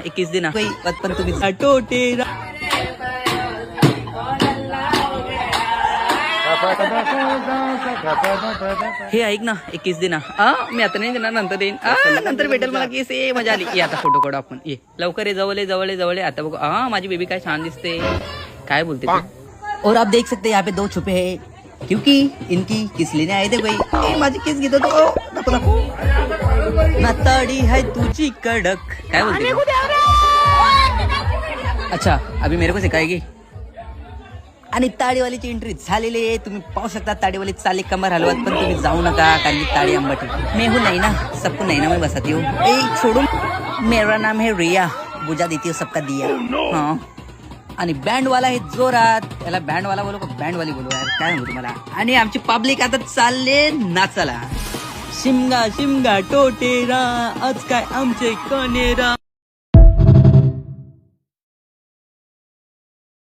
21 दिन पण तुम्ही टोटेरा हे ऐक ना 21 दिन मी आता नाही देणार, नंतर देईन. नंतर भेटेल मला केस. मजा आली. ये आता फोटो काढू आपण. ये लवकर ये, जवळ जवळ जवळ. आता बघू माझी बेबी काय छान दिसते. काय बोलते तू? और आप देख सकते हैं यहाँ पे 2 छुपे हैं, क्योंकि इनकी किस लेने आए थे भाई. माझी केस घेतो तो नको नको. नाताडी है तुझी कडक. काय बोलते तू? अच्छा अभी मेरे को सिखाएगी. आणि ताडीवालीची एंट्री झालेली आहे. तुम्ही पाहू शकता ताडीवाली चाले कमर हलवत, पण तुम्ही जाऊ नका कारण की ताडी आंबट है. मैं हूँ नहीं ना, सबको नहीं ना मैं बसाती हूँ. छोड़ू. मेरा नाम है रिया, बुझा देती हूँ सबका दिया. हाँ. आणि बँड वाला आहे जोरात. याला बँड वाला बोलू का बँड वाली बोलू यार, काय म्हणू तुम्हाला. आणि आमची पब्लिक आता चालले नाचाला. शिमगा शिमगा टोटेरा आज काय आमचे कनेरा.